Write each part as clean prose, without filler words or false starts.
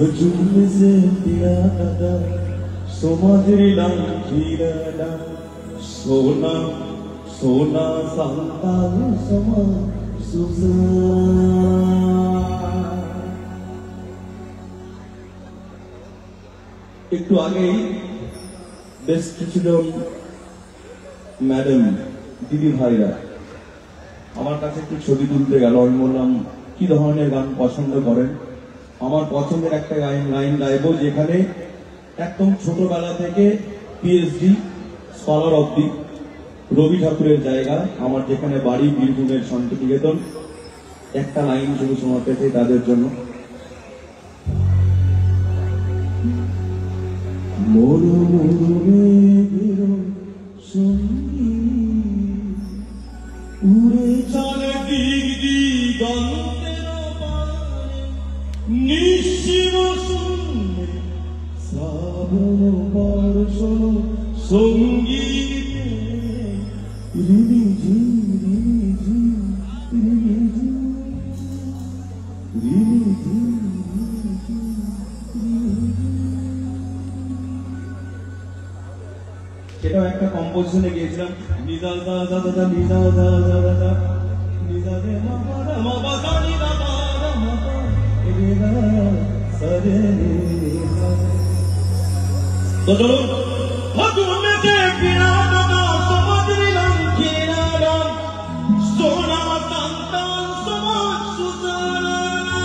Hujum se tirada, somadri langirada, sona sona santal sama susa. একটু আগেই বেশ কিছুজন ম্যাডাম দিদি ভাইরা আমার কাছে একটু ছবি তুলতে গেল। আমি বললাম কি ধরনের গান পছন্দ করেন? আমার পছন্দের একটা লাইন গাইবো যেখানে একদম ছোটবেলা থেকে পিএইচডি স্কলার অবধি রবি ঠাকুরের জায়গা, আমার যেখানে বাড়ি বীরভূমের শান্তিনিকেতন। একটা লাইন শুধু শোনাতে চাই তাদের জন্য। মরু মরু মেঘের সঙ্গী উড়ে চলে দিক দিগন্তের পানে, নিঃশির শূন্যে শ্রাবণ বর্ষণ সঙ্গীতে রিমিঝিম রিমিঝিম রিমিঝিম রিমিঝিম। সেটাও একটা কম্পোজিশনে গিয়েছিলাম। নিদা দা দা দা নিদা দা দা দা নিদা রে মা দা মা বা দা নিদা দা দা মা দা রে দা সরে রে। তো চলো হজুমে তে পিরানা দা সমুদ্রি লঙ্কিরানা সোনা সন্তান সমাজ সুসানা।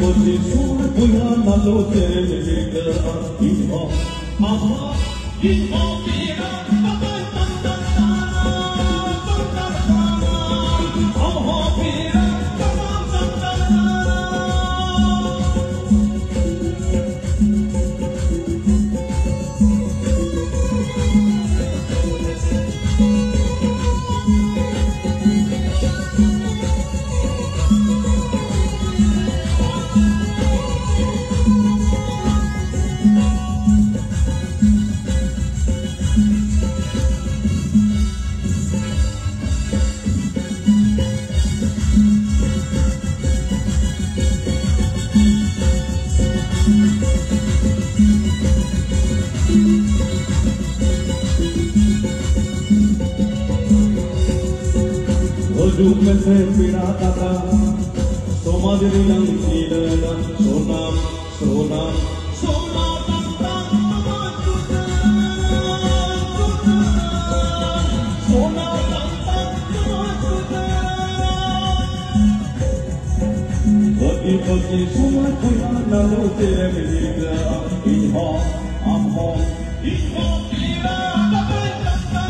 Boti sur buya nalo tere mega iho aha iho pira papa tanta tanta aha pira papa tanta Hujum se pirata da somadri langirada sona sona sona tanta samaj sona tanta samaj boti boti sumaj buya nalo tere mega iho amho iho pira papa tanta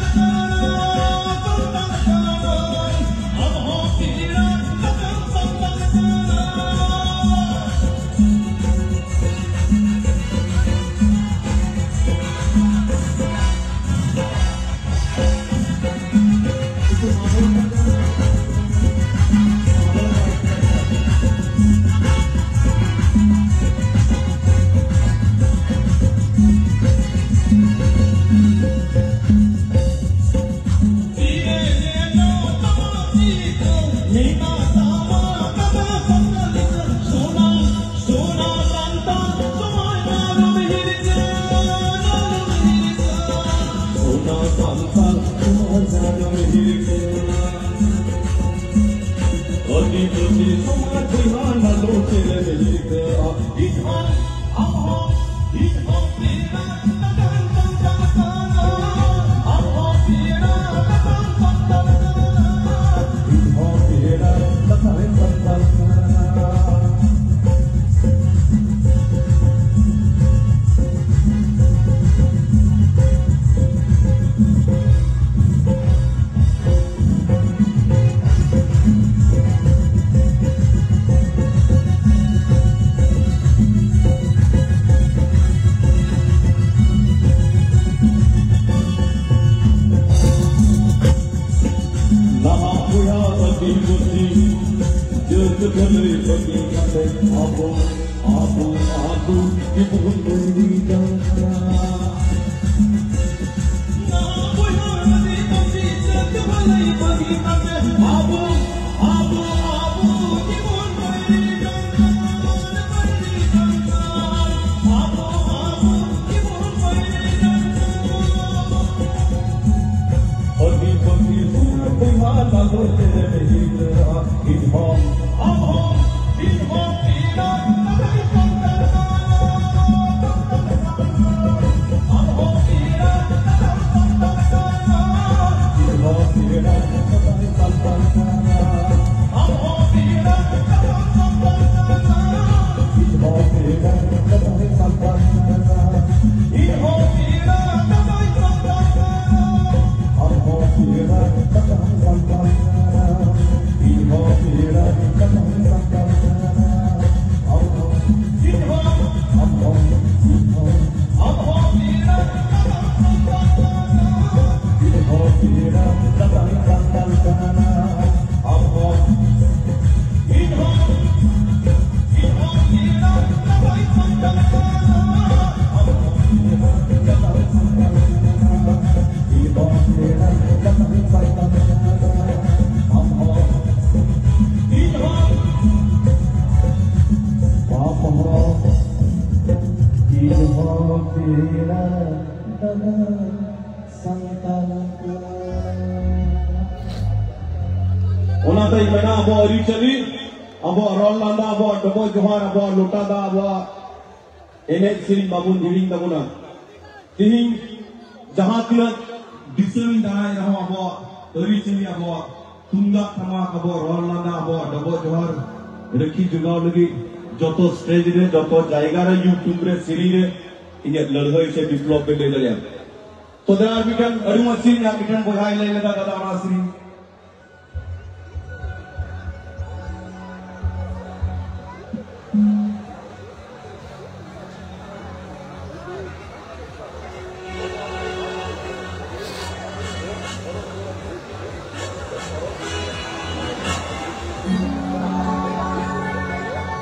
Ona tay mana abo ari chali abo Rolanda abo Dobo Johar abo Lotada abo enek siring babun diring tabuna tihing jaha tinak disewin darai raho abo ari chali abo tunggak sama abo Rolanda abo Dobo Johar rekhi jugao lagi joto stage re joto jayga re YouTube re series re ini ladhai se develop le jaya to there are bitan adu masih ya bitan bohai le leda dada ana siri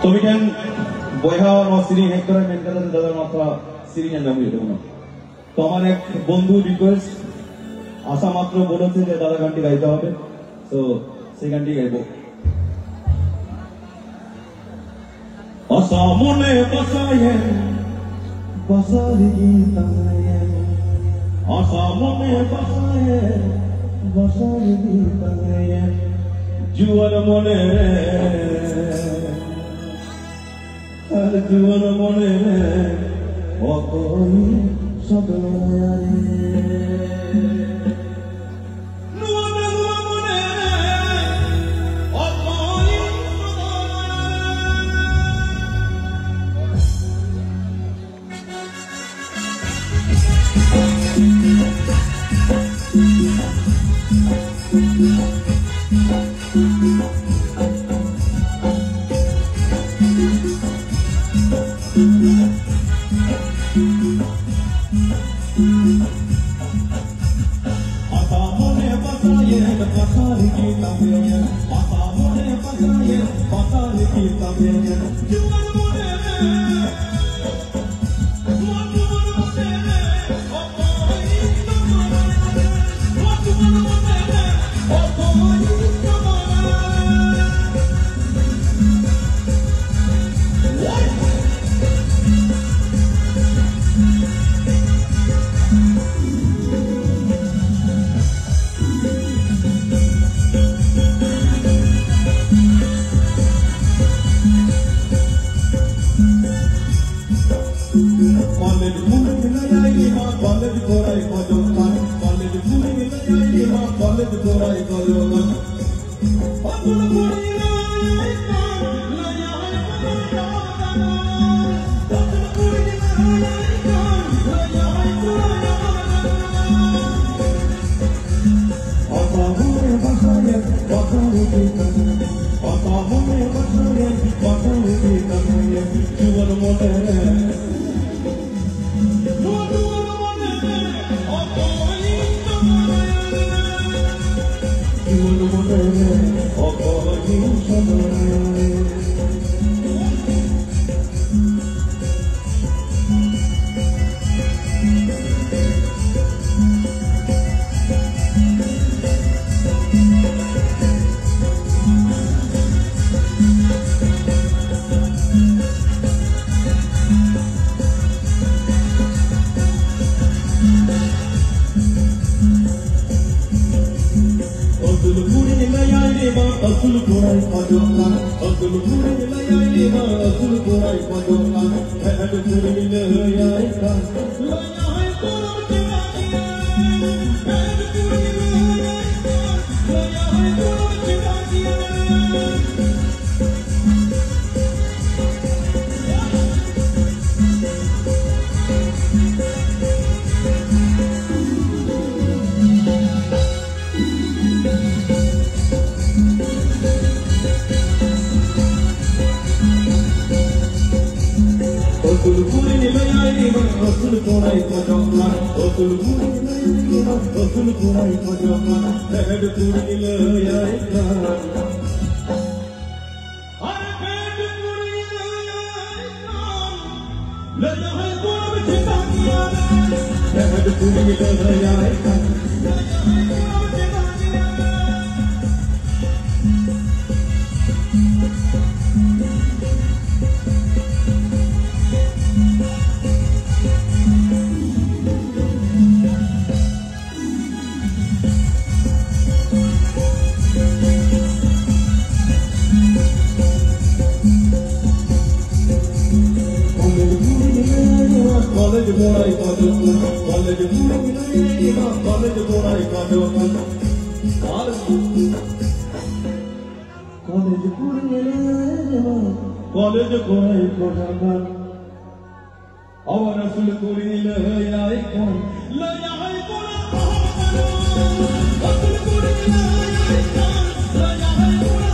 तो बिटन বয়হা और সিরি hectare মেনকার দাদা মাথা সিরি নাম এটা না তো আমার এক বন্ধু রিকোয়েস্ট আশা মাত্র বলেছে যে দাদা গানটি গাইতে হবে তো সেই গানটি গাইবো আশা মনে বসায়ে বসারি গীতায়ে আশা মনে বসায়ে বসারি গীতায়ে জুয়ার মনে আর জীবন মনে অকই সদয়ারে গোড়ায় পদকান অতুল ঘুরে লয়াই মা অতুল গোড়ায় পদকান হেড ঘুরে লয়াই কান লয়াই গোড়ায় অতুল ঘুরে লয়াই মা অতুল গোড়ায় পদকান অতুল ঘুরে লয়াই মা অতুল গোড়ায় পদকান হেড ঘুরে লয়াই কান লয়াই গোড়ায় চিতাকিয়া হেড ঘুরে লয়াই কান কলেজ গোড়ায় পদকান কলেজ ঘুরে মা কলেজ গোড়ায় পদকান আর কলেজ ঘুরে মা কলেজ গোড়ায় পদকান আবার আসল করে লয়াই কোন লয়াই গোড়া আসল করে লয়াই কোন লয়াই গোড়া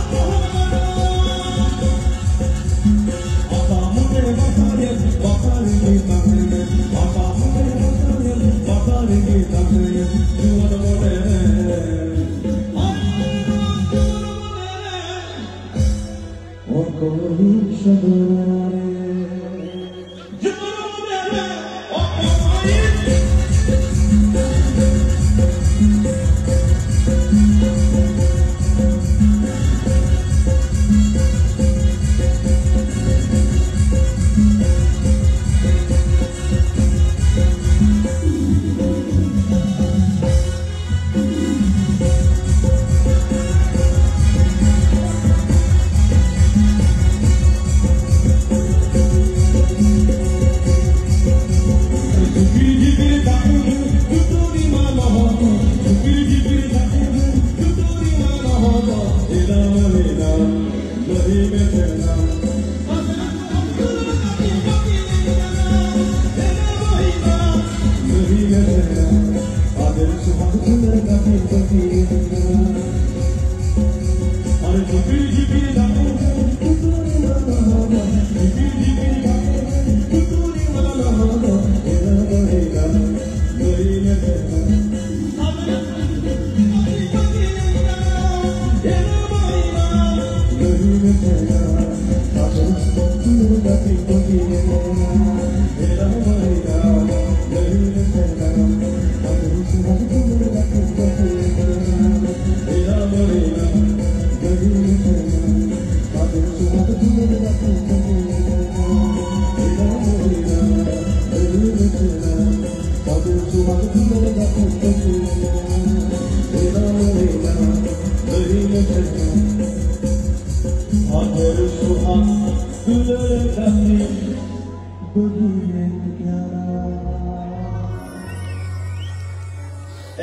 আপা মুখে বাসারে বাসারে তাকরে আপা মুখে বাসারে বাসারে তাকরে জীবন মোরে ও কোই সদরে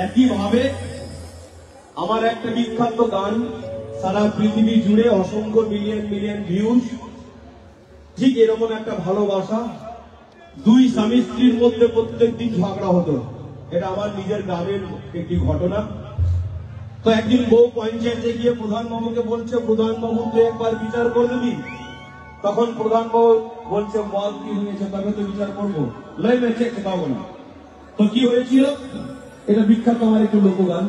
একইভাবে আমার একটা বিখ্যাত গান সারা পৃথিবী জুড়ে অসংখ্য মিলিয়ন মিলিয়ন ভিউজ, ঠিক এরকম একটা ভালোবাসা। দুই স্বামী স্ত্রীর মধ্যে প্রত্যেকদিন ঝগড়া হতো, এটা আমার নিজের গ্রামের একটি ঘটনা। তো একদিন বউ পঞ্চায়েতে গিয়ে প্রধান বাবুকে বলছে, প্রধান বাবু তুই একবার বিচার করে দিবি। তখন প্রধান বাবু বলছে, বল কি হয়েছে, তবে তো বিচার করবো, লই মেছে খেতাবো না। তো কি হয়েছিল, এটা বিখ্যাত আমার একটু লোকগান।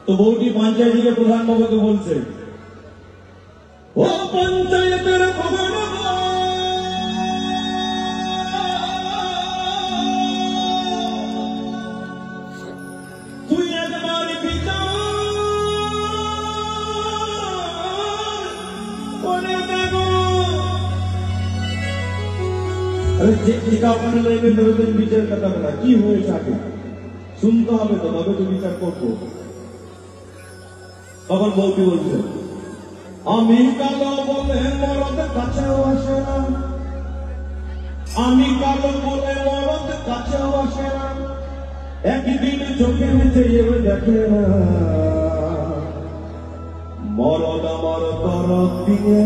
তো বউটি পঞ্চায়েত গিয়ে প্রধান বাবুকে বলছে, ও পঞ্চায়েতের প্রধান তুই একবার বিচার করে দেব। বিচার কথা বলা কি হয়েছে আগে শুনতে হবে, তো তবে তো বিচার করবো। তখন বউটি বলছে, আমি কালো বলে মরদ কাছেও আসে না, আমি কালো বলে মরদ কাছেও আসে না, একদিন চোখে চেয়ে দেখে না, মরদ আমার তরফ দিয়ে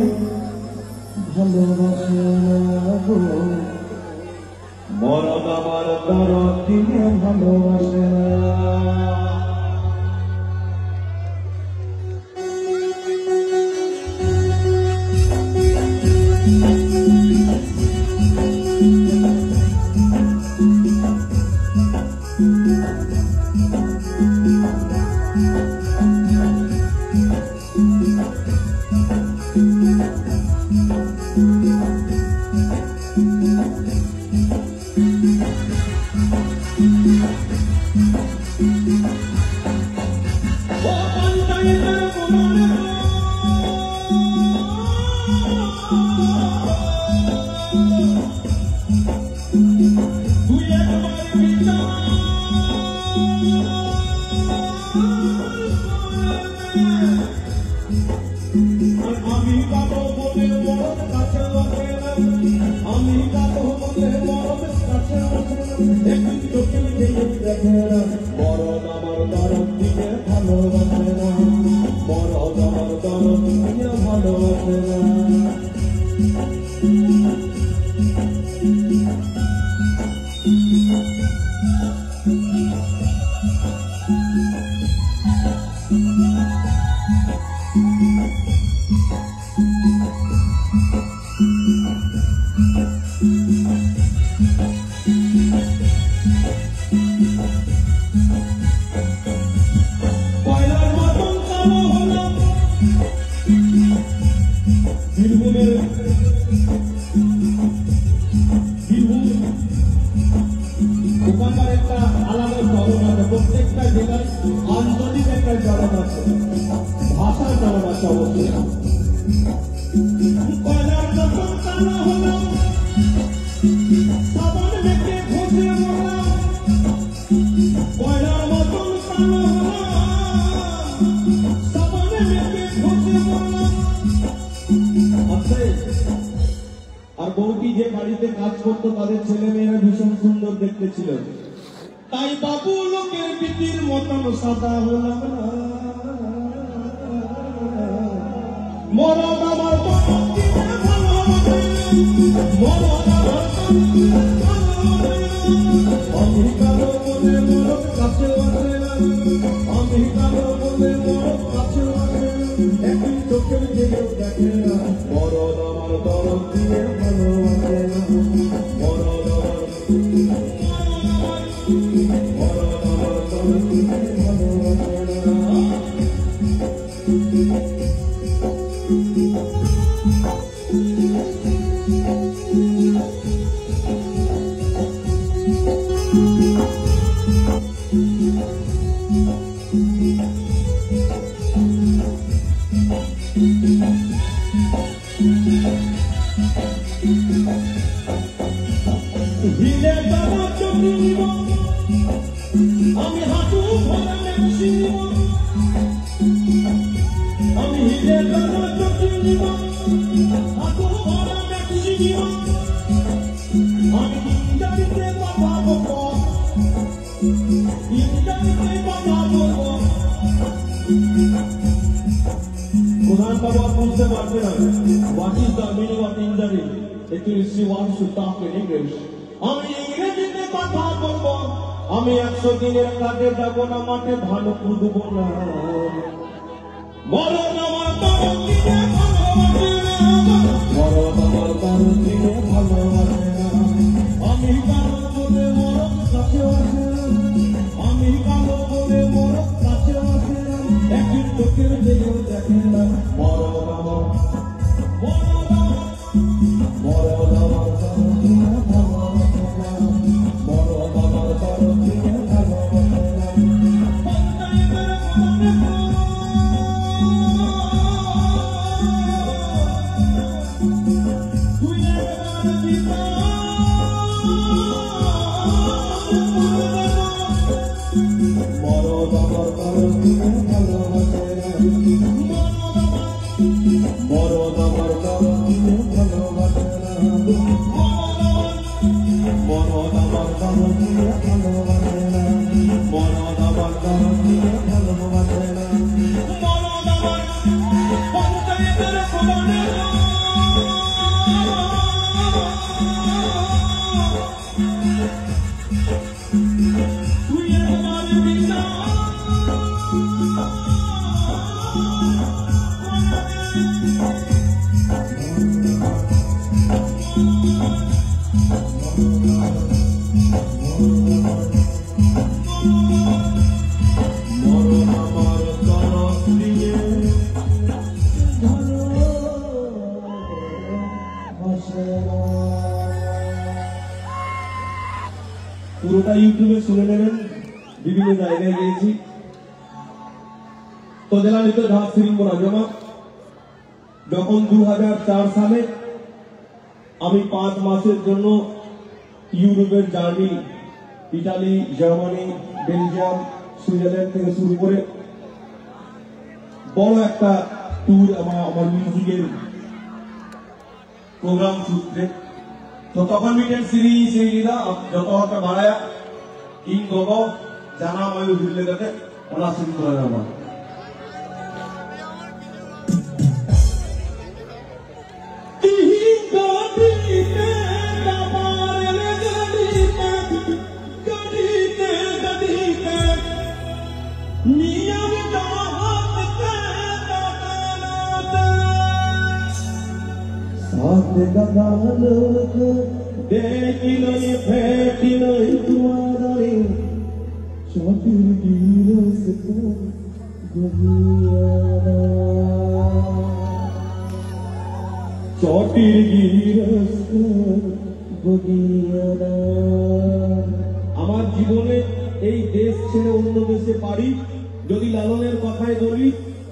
ভালোবাসে না গো, মরদ আমার তরফ দিয়ে ভালোবাসে না। মরদ আমার তরফ দিয়ে ভালোবাসে না, মরদ আমার তরফ দিয়ে ভালোবাসে না। ওখানকার একটা আলাদা চলন আছে, প্রত্যেকটা জেলায় আঞ্চলিক একটা চলন আছে, ভাষার চলন আছে অবশ্যই। কয়লার যখন কালো হলো সাবান মেখে ঘষে মরলাম, কয়লার মতন কালো হলো সাবান মেখে ঘষে মরলাম। আর বউটি যে বাড়িতে কাজ করতো তাদের ছেলে মেয়েরা ভীষণ সুন্দর দেখতে ছিল, তাই বাবু লোকের বিটির মতন সাদা হলাম না, মরদ আমার তরফ দিয়ে ভালোবাসে না, মরদ আমার তরফ দিয়ে ভালোবাসে না। আমি কালো বলে মরদ কাছে আসে না, আমি কালো বলে মরদ কাছে আসে না, একদিন চোখের দিকেও দেখে না, মরদ আমার তরফ দিয়ে ভালোবাসে না, মরদ আমার তরফ দিয়ে ভালোবাসে না। হিলে বাবা চোখে নিব, আমি হাঁটু ভরা মেক্সি নিব, আমি হিলে বাবা চোখে নিব, হাঁটু ভরা মেক্সি নিব, আমি ইন্টারনেটে কথা বলবো, ইন্টারনেটে কথা বলবো। প্রধান বাবা বুঝতে পারবে না, what is the meaning of injury? If you want to talk in English, আমি ইংরেজিতে কথা বলবো, আমি 100 দিনের কাজে যাব না, মাঠে ভালো কুদবো না, মরদ আমার তরফ দিয়ে ভালোবাসে না, মরদ আমার তরফ দিয়ে ভালোবাসে না। আমি কালো বলে মরদ কাছে আসে না, আমি কালো বলে মরদ কাছে আসে না, একদিন চোখের দিকেও দেখে না, মরদ আমার মরদ আমার মরদ আমার তরফ দিয়ে ভালোবাসে না, মরদ আমার তরফ দিয়ে ভালোবাসে না। তুই মরদ আমার কারণে ভালোবাসে না, মরদ আমার কারণে ভালোবাসে না, মরদ আমার কারণে ভালোবাসে না, মরদ আমার পঞ্চায়েতের প্রধানের তুই আমার বিনা পুরোটা ইউটিউবে শুনে নেবেন, বিভিন্ন জায়গায় গিয়েছি। তো জেলালিত ঢাক শৃঙ্খলা জমা যখন 2004 সালে আমি 5 মাসের জন্য ইউরোপের journey, Italy, Germany, Belgium, Switzerland থেকে শুরু করে বড় একটা ট্যুর আমার মিউজিকের প্রোগ্রাম সূত্রে। তো তখন মিটেন সিরি সেই লিদা যত একটা বাড়ায়া ইন গগো জানা মায়ু দিলে গতে ওলা শুরু করে যাবা। Dekiloi fetiloi tuadari chotir giros ko gogiyana chotir giros ko gogiyana আমার জীবনে এই দেশ ছেড়ে অন্য দেশে পারি যদি লালনের কথাই বলি,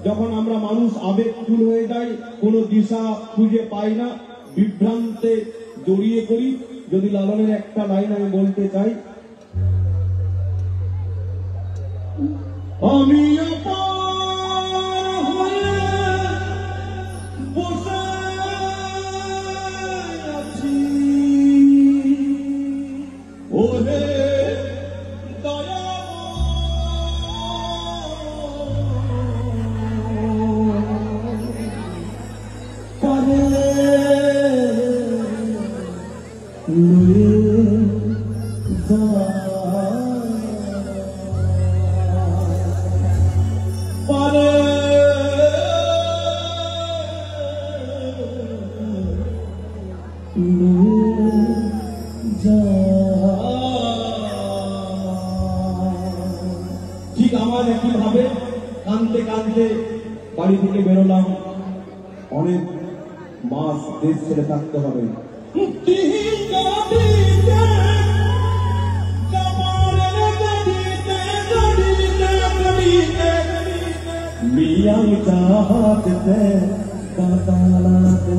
যখন আমরা মানুষ আবেগফুল হয়ে যাই, কোনো দিশা খুঁজে পাই না, বিভ্রান্তে জড়িয়ে পড়ি, যদি লালনের একটা লাইন আমি বলতে চাই, আমি বসে আছি ওরে ঠিক আমার একই ভাবে কাঁদতে কাঁদতে বাড়ি থেকে বেরোলাম। অনেক মাস দেশ ছেড়ে থাকতে হবে। মিয়াঁ চাহতে কাতালাতে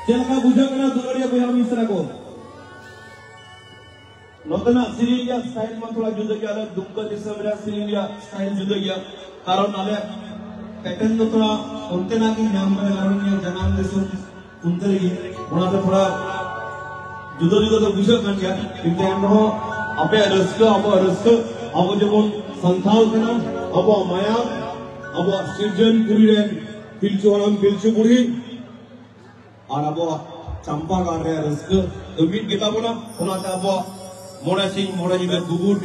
Jangan budak kena tu dia punya misra ko. Notana Syria style matula juda gya ala dumka disabra Syria style juda gya. Karon ale pattern notana unte na ki naam kare karon ye janan desu unte gi ona to thoda juda juda to budak kan gya. Inte amro ape raska abo jemon santhal kana abo maya abo sirjan puri ren pilchu puri আর আবো চাম্পা গানে Roske দুমিট গেতা বনা ওনাতে আবো মোড়া সিং মোড়া জিবে গুগুর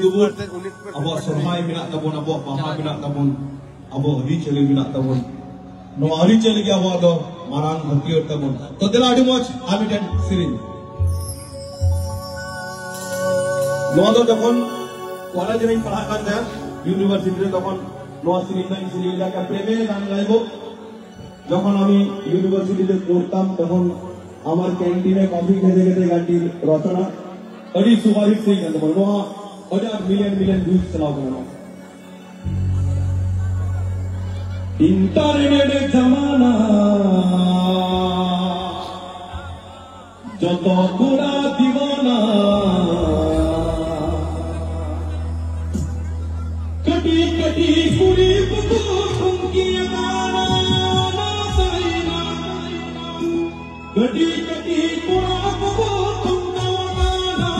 আবো সরহাই মিনা তাবন আবো বাহা মিনা তাবন আবো হরি চলে মিনা তাবন নো হরি চলে গিয়া আবো তো মারান হকিয়র তাবন তো দেলা আডি মচ আমি টেন সিরিন নো তো যখন কলেজে রে পড়া করতে ইউনিভার্সিটিতে তখন নো সিরিন কা প্রেমে গান গাইবো যখন আমি ইউনিভার্সিটিতে পড়তাম তখন আমার ক্যান্টিনে কফি খেতে খেতে গানটি রচনা অরি সুপারহিট সেই গান বলবো হাজার মিলিয়ন ভিউজ চালাও কেন ইন্টারনেট জামানা যত পুরা দিওয়ানা কটি কটি কুড়ি পুকুর ফুঙ্কিয়ে গানা Gadi gadi pura babu tungkawagana.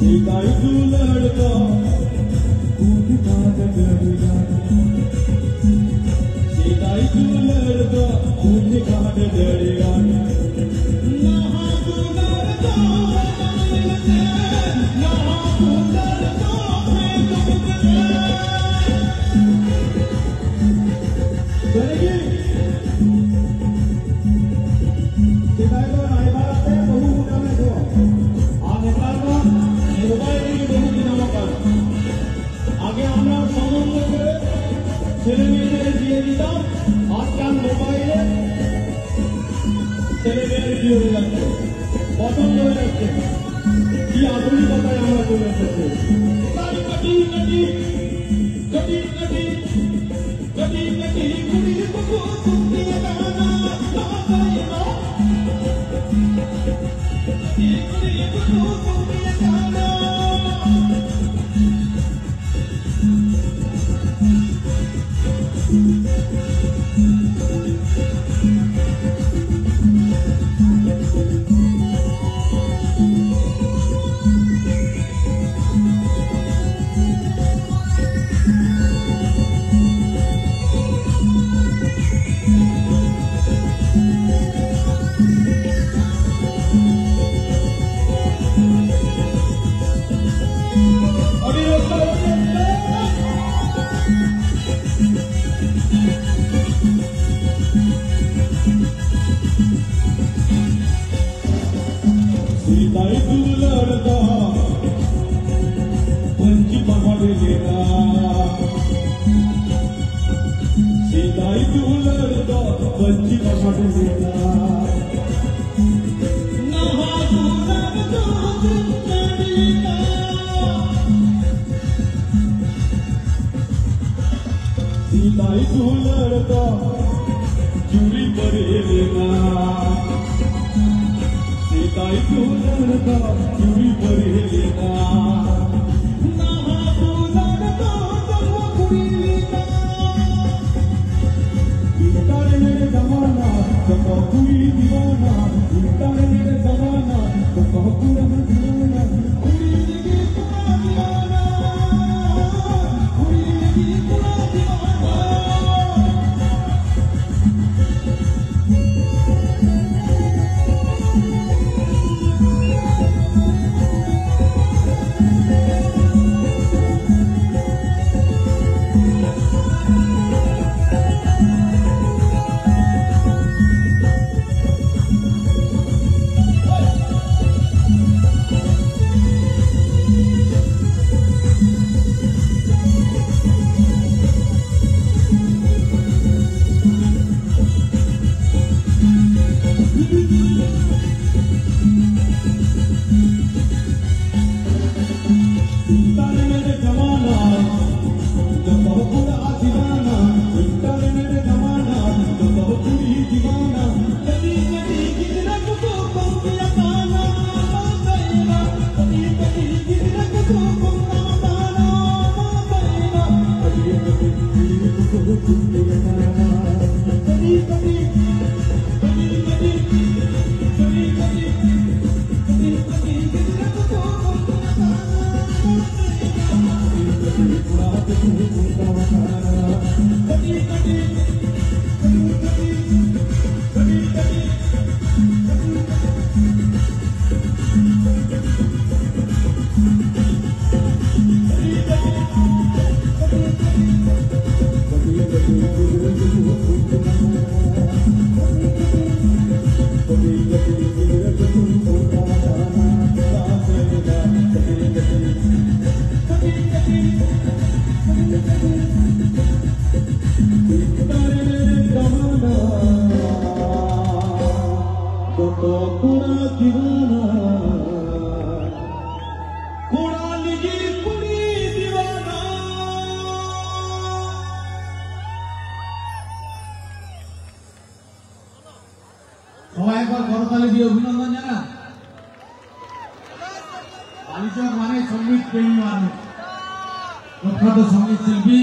सीताई तू लड़का कूद काट डरिया सीताई तू लड़का कूद काट डरिया नहा तू लड़का नहा तू लड़का चलेगी सीताई तो राय भारत में बहु उठाने को आगे का मोबाइल की बहु दिनों पर आगे আমরা সমন্বয় করে ছেলে মেয়েদের দিয়ে দিতাম আজকাল মোবাইলে ছেলে মেয়েদের বিয়ে হয়ে যাচ্ছে পছন্দ হয়ে যাচ্ছে কি আধুনিকতায় আমরা চলে এসেছি তাই কাটি কাটি কাটি কাটি কাটি কাটি কুড়ি কুকু কুড়ি গানা গাই না কাটি কুড়ি কুকু কুড়ি গানা सीताई तू लड़का पंची पहाड़ लेना सीताई तू लड़का पंची पहाड़ लेना नहा तू लड़का चढ़ेगा सीताई तू लड़का चूड़ी पर लेना सीताई तू लड़का चूड़ी पर लेना नहा तू लड़का चलो कुड़ी लेना इंटरनेट मेरे जमाना तो कुड़ी दीवाना इंटरनेट मेरे जमाना तो पूरा दीवाना कुड़ी लगी पूरा दीवाना कुड़ी लगी पूरा दीवाना সবাই একবার করতালি দিয়ে অভিনন্দন জানা বালিচক মানে সঙ্গীত প্রেমী মানুষ প্রখ্যাত সঙ্গীত শিল্পী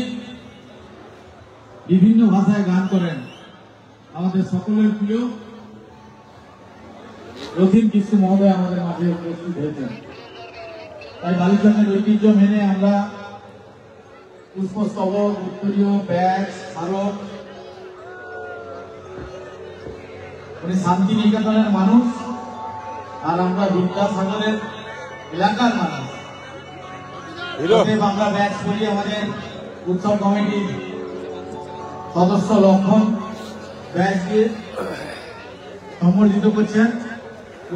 বিভিন্ন ভাষায় গান করেন আমাদের সকলের প্রিয় রথীন কৃষ্ণ মহোদয় আমাদের মাঝে উপস্থিত হয়েছেন তাই বালিচকের ঐতিহ্য মেনে আমরা পুষ্পস্তবক, উত্তরীয়, ব্যাগ, স্মারক, উনি শান্তিনিকেতনের মানুষ আর আমরা বিদ্যাসাগরের এলাকার মানুষ। আমরা ব্যাগ করি আমাদের উৎসব কমিটির সদস্য লক্ষণ ব্যাগ দিয়ে সম্বর্ধিত করছেন,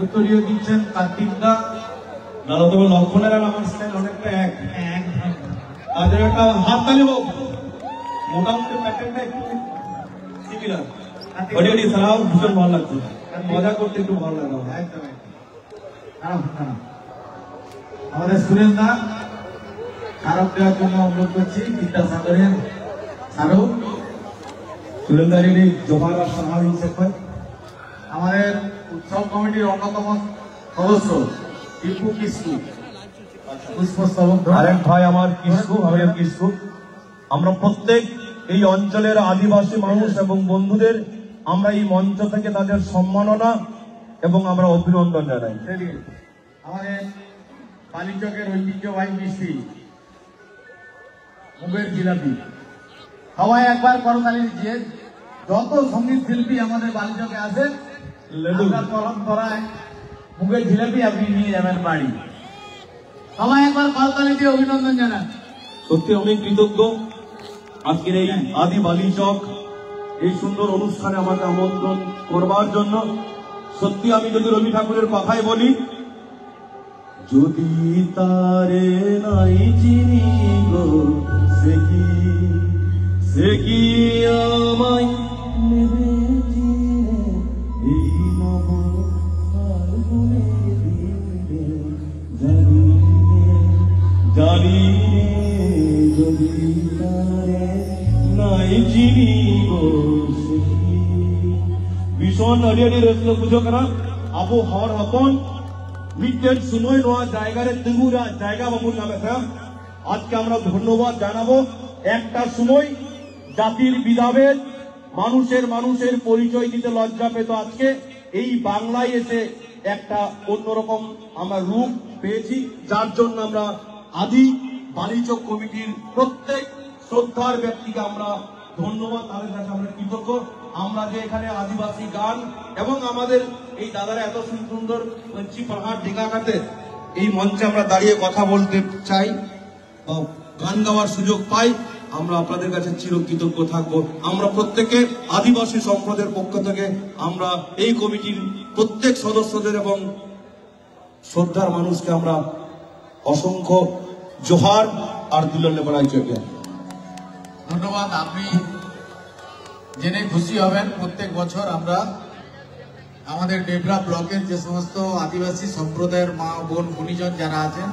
উত্তরীয় দিচ্ছেন কার্তিক দা। দাদা তবে লক্ষণের আর আমার স্টাইল অনেকটা এক তাদের একটা হাত তালি হোক, মোটামুটি প্যাটার্নটা একটু সিমিলার। অডিও ছাড়াও ভীষণ ভালো লাগছে, মজা করতে একটু ভালো লাগে। আমাদের সুরেশ দা স্মারক দেওয়ার জন্য অনুরোধ করছি, বিদ্যাসাগরের স্মারক। সুরেন্দ্রের জোহার আর সাহা হিসেবে আমাদের উৎসব কমিটির অন্যতম সদস্য টিপু কিসকু পুষ্পস্তবক। আরেক ভাই আমার কিসকু, আমাদের কিসকু। আমরা প্রত্যেক এই অঞ্চলের আদিবাসী মানুষ এবং বন্ধুদের আমরা এই মঞ্চ থেকে তাদের সম্মাননা এবং আমরা অভিনন্দন জানাই। আমাদের বালিচকের ঐতিহ্যবাহী মিষ্টি মুগের জিলাপি, সবাই একবার করতালি দিচ্ছে। যত সঙ্গীত শিল্পী আমাদের বালিচকে আসেন, পরম্পরায় মুগের জিলাপি আপনি নিয়ে যাবেন বাড়ি। সবাই একবার করতালি দিয়ে অভিনন্দন জানান। সত্যি অনেক কৃতজ্ঞ আজকের এই আদি বালিচক এই সুন্দর অনুষ্ঠানে আমাকে আমন্ত্রণ করবার জন্য। সত্যি আমি যদি রবি ঠাকুরের কথাই বলি, যদি তারে নাই চিনি গো সে কি আমায় নেবে চিনে এই নব ফাল্গুনে দিনে জানি যদি তারে নাই চিনি গো সে কি। ভীষণ অডিয়ারি রয়েছিল বুঝো কেনা আবহাওয়ার মতন মিটের সময় নেওয়া জায়গার তেগুরা জায়গা বাবুর নামে আজকে আমরা ধন্যবাদ জানাবো। একটা সময় জাতির বিধাভেদ মানুষের পরিচয় দিতে লজ্জা পেত, আজকে এই বাংলায় এসে একটা অন্যরকম আমরা রূপ পেয়েছি, যার জন্য আমরা আদি বালিচক কমিটির প্রত্যেক শ্রদ্ধার ব্যক্তিকে আমরা ধন্যবাদ, তাদের কাছে আমরা কৃতজ্ঞ। আমরা যে এখানে আদিবাসী গান এবং আমাদের এই দাদারা এত সুন্দর পঞ্চি পাহাড় ডেঙ্গাঘাটে এই মঞ্চে আমরা দাঁড়িয়ে কথা বলতে চাই, গান গাওয়ার সুযোগ পাই, আমরা আপনাদের কাছে চিরকৃতজ্ঞ থাকবো। আমরা প্রত্যেকে আদিবাসী সম্প্রদায়ের পক্ষ থেকে আমরা এই কমিটির প্রত্যেক সদস্যদের এবং শ্রদ্ধার মানুষকে আমরা অসংখ্য জোহার আর দুলালে বলাই চোখে ধন্যবাদ। আপনি জেনে খুশি হবেন, প্রত্যেক বছর আমরা আমাদের ডেবরা ব্লকের যে সমস্ত আদিবাসী সম্প্রদায়ের মা বোন গুণীজন যারা আছেন,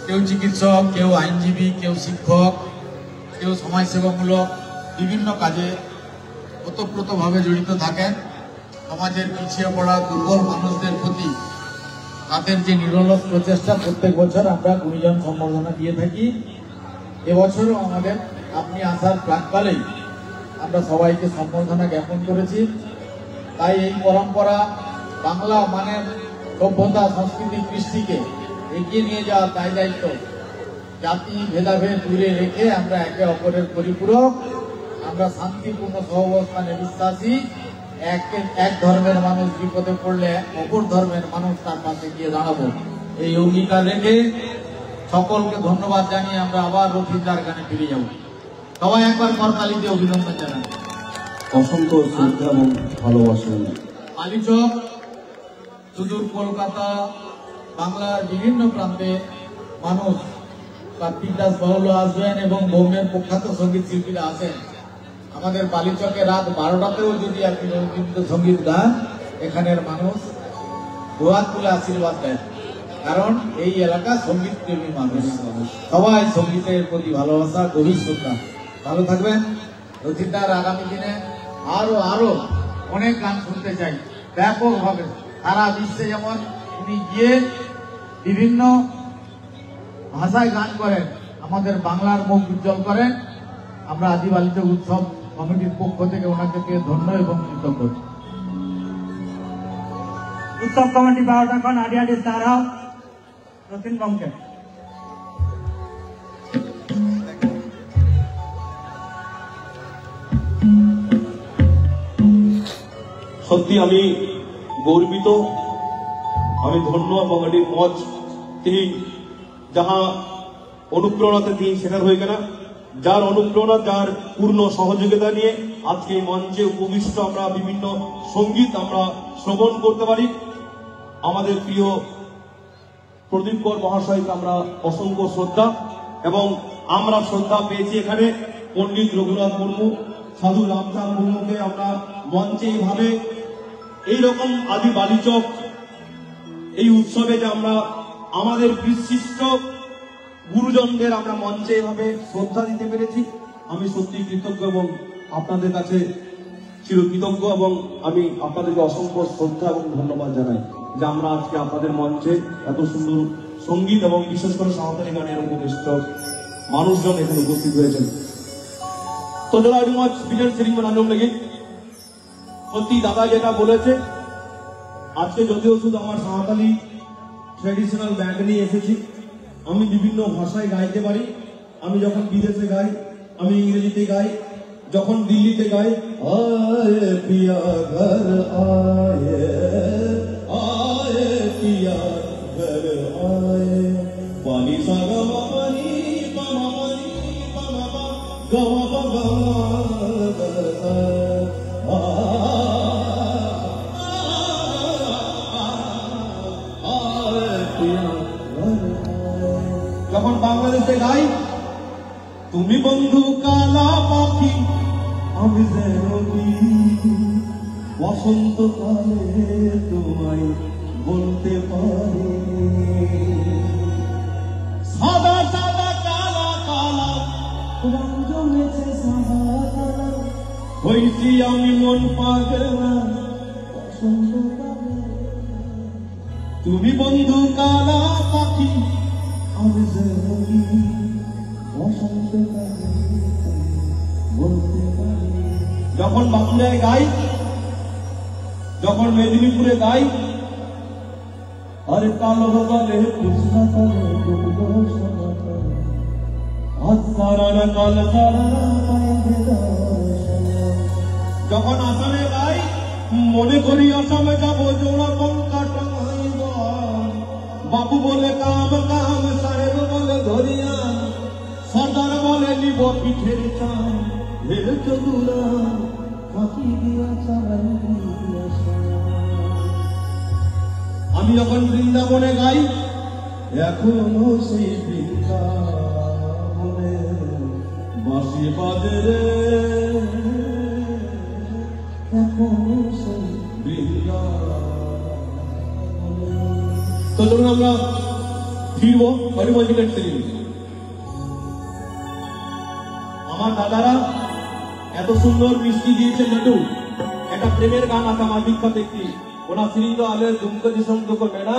কেউ চিকিৎসক, কেউ আইনজীবী, কেউ শিক্ষক, কেউ সমাজসেবামূলক বিভিন্ন কাজে ওতপ্রোতভাবে জড়িত থাকেন। সমাজের পিছিয়ে পড়া দুর্বল মানুষদের প্রতি তাদের যে নিরলস প্রচেষ্টা, প্রত্যেক বছর আমরা গুণীজন সম্বর্ধনা দিয়ে থাকি। এবছরও আমাদের আপনি আসার প্রাককালেই আমরা সবাইকে সম্বর্ধনা জ্ঞাপন করেছি। তাই এই পরম্পরা বাংলা মানের সভ্যতা, সংস্কৃতি, কৃষ্টিকে এগিয়ে নিয়ে যাওয়া তাই দায়িত্ব। জাতি ভেদাভেদ দূরে রেখে আমরা একে অপরের পরিপূরক, আমরা শান্তিপূর্ণ সহাবস্থানে বিশ্বাসী। এক ধর্মের মানুষ বিপদে পড়লে অপর ধর্মের মানুষ তার পাশে গিয়ে দাঁড়াবো, এই অঙ্গীকার রেখে সকলকে ধন্যবাদ জানিয়ে আমরা আবার রথিন্দার গানে ফিরে যাব। সবাই একবার করতালি দিয়ে অভিনন্দন জানান। অসংখ্য শ্রদ্ধা এবং ভালোবাসা। বালিচক সুদূর কলকাতা, বাংলার বিভিন্ন প্রান্তে মানুষ, কার্তিক দাস বাউল আসবেন এবং বোম্বের প্রখ্যাত সঙ্গীত শিল্পীরা আসেন। আমাদের বালিচকে রাত 12টাতেও যদি আপনি রবীন্দ্রসঙ্গীত গান, এখানের মানুষ দোয়াত তুলে আশীর্বাদ দেন, কারণ এই এলাকা সঙ্গীত প্রেমী মানুষ, সবাই সঙ্গীতের প্রতি ভালোবাসা, গভীর শ্রদ্ধা। ভালো থাকবেন। রথিন্দার আগামী দিনে আরো অনেক গান শুনতে চাই ব্যাপকভাবে সারা বিশ্বে। যেমন উনি গিয়ে বিভিন্ন ভাষায় গান করেন, আমাদের বাংলার মুখ উজ্জ্বল করেন। আমরা আদি বালিচক উৎসব কমিটির পক্ষ থেকে ওনাকে পেয়ে ধন্য এবং কৃতজ্ঞ। উৎসব কমিটি 12টা আড়ি আড়ি তারা রতিন বামকে। সত্যি আমি গর্বিত, আমি ধন্য এবং এটি মঞ্চ তিনি যাহা অনুপ্রেরণাতে তিনি শেখার হয়ে গেলেন, যার অনুপ্রেরণা, যার পূর্ণ সহযোগিতা নিয়ে আজকে এই মঞ্চে উপবিষ্ট আমরা বিভিন্ন সঙ্গীত আমরা শ্রবণ করতে পারি। আমাদের প্রিয় প্রদীপ কর মহাশয়কে আমরা অসংখ্য শ্রদ্ধা, এবং আমরা শ্রদ্ধা পেয়েছি এখানে পণ্ডিত রঘুনাথ মুর্মু, সাধু রামচাঁদ মুর্মুকে আমরা মঞ্চে এইভাবে এইরকম আদি বালিচক এই উৎসবে যে আমরা আমাদের বিশিষ্ট গুরুজনদের আমরা মঞ্চে এভাবে শ্রদ্ধা দিতে পেরেছি, আমি সত্যি কৃতজ্ঞ এবং আপনাদের কাছে চিরকৃতজ্ঞ, এবং আমি আপনাদেরকে অসংখ্য শ্রদ্ধা এবং ধন্যবাদ জানাই যে আমরা আজকে আপনাদের মঞ্চে এত সুন্দর সঙ্গীত এবং বিশেষ করে সাঁওতালি গানের উপবিষ্ট মানুষজন এখানে উপস্থিত হয়েছেন। তো যারা আজ মাছ বিজয় সিরিং আনন্দ লেগে সত্যি দাদা যেটা বলেছে, আজকে যদিও শুধু আমার সাঁওতালি ট্র্যাডিশনাল ব্যান্ড নিয়ে এসেছি, আমি বিভিন্ন ভাষায় গাইতে পারি। আমি যখন বিদেশে গাই, আমি ইংরেজিতে গাই, যখন দিল্লিতে গাই আয়ে পিয়া ঘর আয়ে আয়ে পিয়া ঘর আয়ে, পানি সাগা পানি পামা পানি পামা পা গামা পা যখন বাংলাদেশে গাই, তুমি বন্ধু কালা পাখি আমি যেন বসন্তকালে তোমায় বলতে পারি, সাদা সাদা কালা কালা রং জমেছে সাদা কালা, হইছি আমি মন পাগলা বসন্তকালে, তুমি বন্ধু কালা পাখি আমি যেন বসন্তকালে বলতে পারি। যখন বাংলায় গাই, যখন মেদিনীপুরে গাই, আরে কালো বলে কৃষ্ণ কালো যখন আসামে গাই, মনে করি আসামে যাবো জোড়া পঙ্কা টাঙাইব, বাবু বলে কাম কাম, সাহেব বলে ধরিয়া, সর্দার বলে নিব পিঠের চান, হের চতুরা ফাঁকি দিয়া চালাই। আমি যখন বৃন্দাবনে গাই, এখনো সেই বৃন্দাবনে বাঁশি বাজে রে, এখনো সেই বৃন্দাবনে। তো চলুন আমরা ফিরবো হরিমন্দিরের সিরিজ। আমার দাদারা এত সুন্দর মিষ্টি দিয়েছে লাড্ডু, একটা প্রেমের গান আছে আমার বিখ্যাত একটি, ওনা সিরিজ আলে দুমকা দিশম দুঃখ মেনা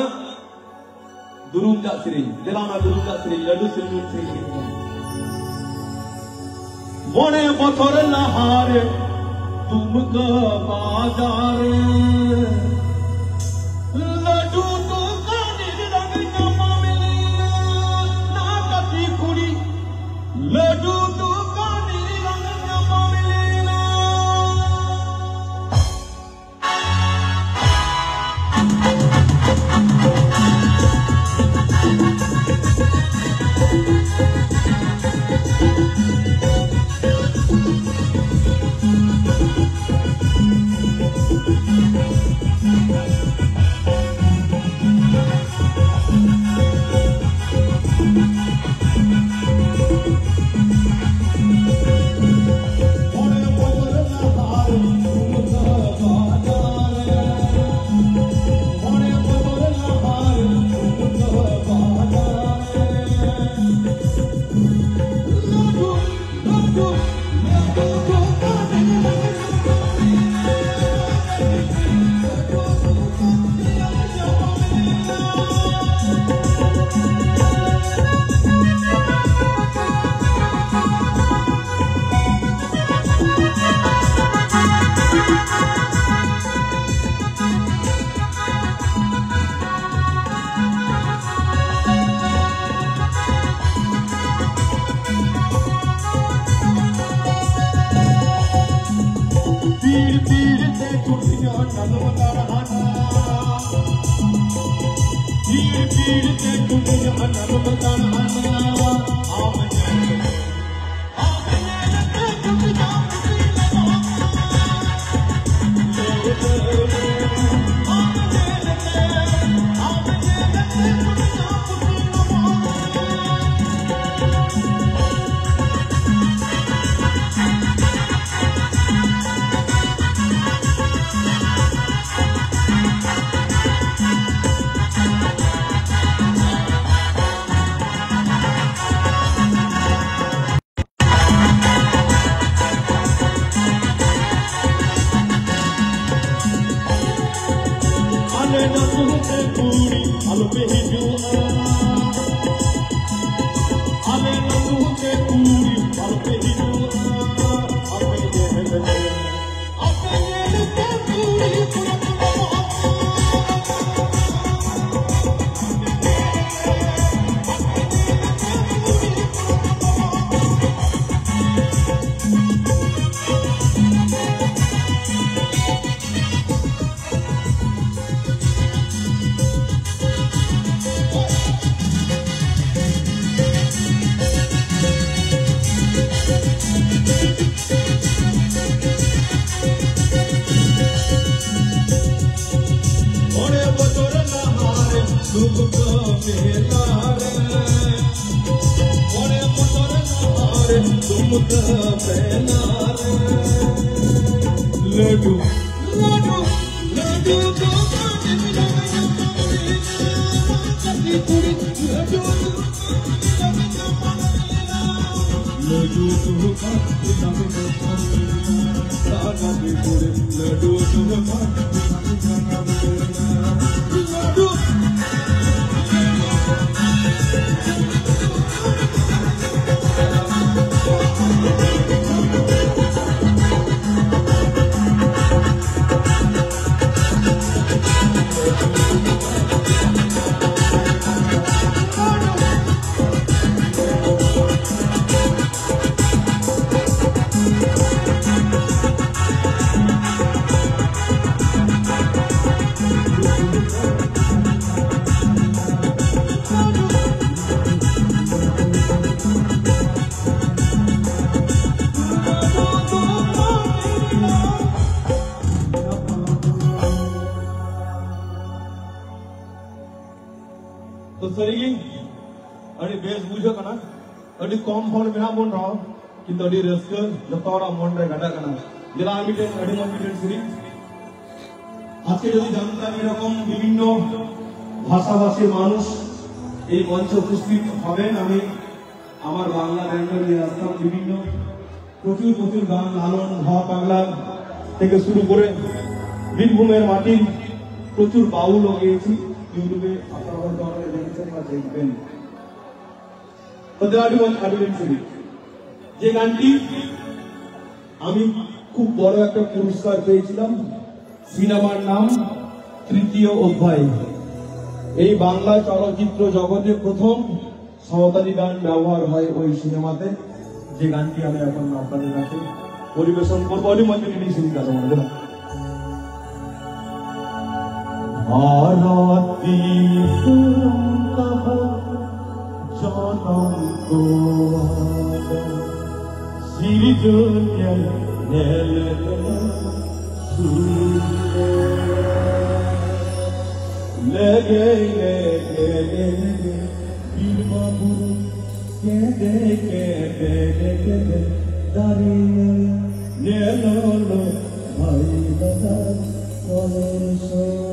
দুরুমকা সিরিজ দিলানা দুরুমকা সিরিজ লাড্ডু সিরিজ সিরিজ মনে বছর লাহারে দুমকা বাজারে লাড্ডু তো কানের রঙ জামা মিলে না কাটি কুড়ি, লাড্ডু তো কানের রঙ জামা মিলে না। तो सरिगी अड़ी बेस बुझो कना अड़ी कम हर मेरा मन रहा किंतु अड़ी रस्कर जतोरा मन रे गाडा कना जेला मिटेन अड़ी मन मिटेन सिरी আজকে যদি জানতাম এরকম বিভিন্ন ভাষাভাষীর মানুষ এই মঞ্চে উপস্থিত হবেন আমি আমার বাংলা ব্যান্ড নিয়ে আসতাম বিভিন্ন প্রচুর গান লালন হওয়া পাগলা থেকে শুরু করে বীরভূমের মাটির প্রচুর বাউলও গেয়েছি ইউটিউবে আপনারা হয়তো আমাকে দেখেছেন বা দেখবেন যে গানটি আমি খুব বড় একটা পুরস্কার পেয়েছিলাম সিনেমার নাম তৃতীয় অধ্যায় এই বাংলা চলচ্চিত্র জগতে প্রথম সাঁওতালি গান ব্যবহার হয় ওই সিনেমাতে যে গানটি আমি এখন আপনাদের কাছে পরিবেশন করবো অলি মঞ্চে নিয়ে শুনি কথা মনে দেন আরতি জনম সিরিজন্যা लगे बीरबाबू के दारी ने लो भाई दादा कोसो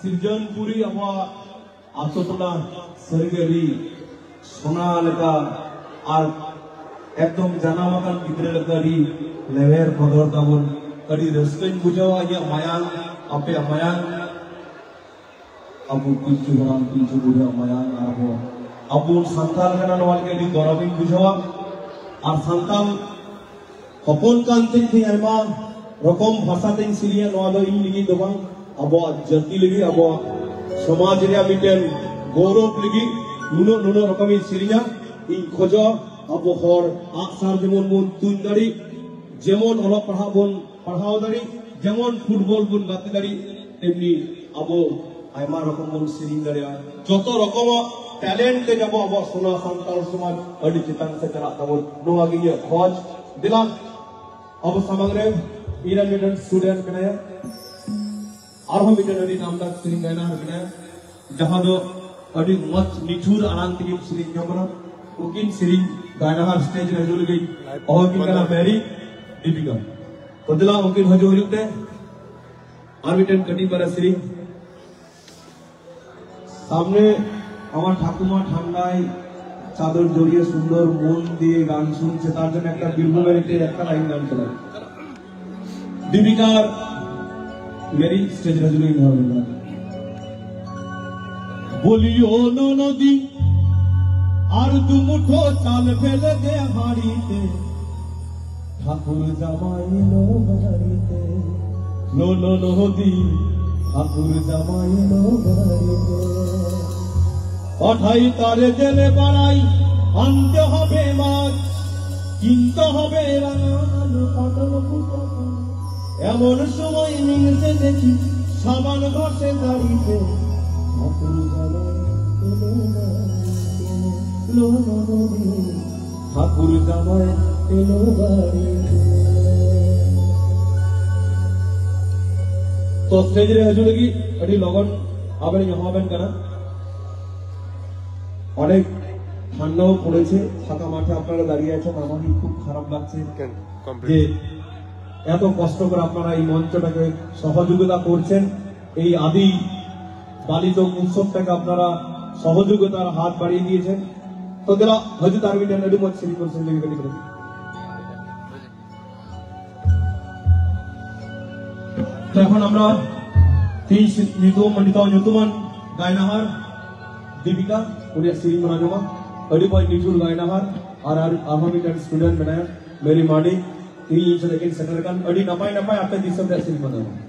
Sirjanpuri abo Atotona Sergeri Sonalaka Ar Ekdom Janamakan Gidrelakari Lever Kodor Tabun Kadi Restrain Bujawa Ya Mayang Ape Mayang Abu Pinchu Ram Pinchu Buja Mayang Abo Abu Santal Kanan Walke Di Gorabin Bujawa Ar Santal Hopon Kanting Thi Aima Rokom Bhasa Ting Siria Noado In Ligi Dobang Abo Jati Ligi Abo Samaj Ria Miten Gorok Ligi Nuno Nuno Rokami Siria In Khojo Abo Hor Aksar Jemon Mun Tundari Jemon Olok Parhau Dari Jemon Football Bun Gati Dari Temni Abo Aima Rokom Mun Siring Dari Joto Rokoma Talent Ke Jabo Abo Sona Santal Samaj Adi Chitan Secara Tabun Nuagi Ye Khoj Dilang Abo Samagre Iran Middle Student Kanaya Arham Middle Adi Namdak Siring Gaina Kanaya Jahado Adi Much Nichur Anantigim Siring Yamara Ukin Siring Gaina Stage Rajul Gai Ohakin Kana Mary Deepika Padila Ukin Hajo Yukte Arbitan Kati Para Siring Samne Amar Thakuma Thandai Chador Joriye Sundor Mon Diye Gan Shunche Tar jonno ekta Birbhumir ekta line গান চালায় Deepikaর Mary stage Rajul in Hormona বলিও নদী আর দুমুঠো চাল ফেলে দে হাড়িতে ঠাকুর জামাই লো বাড়িতে লো লো নদী ঠাকুর জামাই লো বাড়িতে পাঠাই তারে জেলে বাড়াই আনতে হবে মাছ কিনতে হবে রাঙানো পটল ফুটো এমন সময় মিলছে দেখি সাবান ঘষে দাঁড়িতে ঠাকুর জামাই এলো বাড়িতে ঠাকুর জামাই এলো বাড়িতে তো স্টেজ রে হজুর কি আদি লগন আবার হবেন কানা অনেক ঠান্ডাও পড়েছে ফাঁকা মাঠে আপনারা দাঁড়িয়ে আছেন আমাদের খুব খারাপ লাগছে যে এত কষ্ট করে আপনারা এই মঞ্চটাকে সহযোগিতা করছেন এই আদি বালিচক উৎসবটাকে আপনারা সহযোগিতার হাত বাড়িয়ে দিয়েছেন। তো দিলা হজরত আরবিন আডি মত শ্রী করছেন লেগে গেল। তো এখন আমরা তিন nyutuman gainahar Deepika udah sering menajoma adik boy nyutul gainahar ahami dan student बनाया मेरी माडी 3 इंच लेकिन settle kan adik napai apa disab dah sering menajoma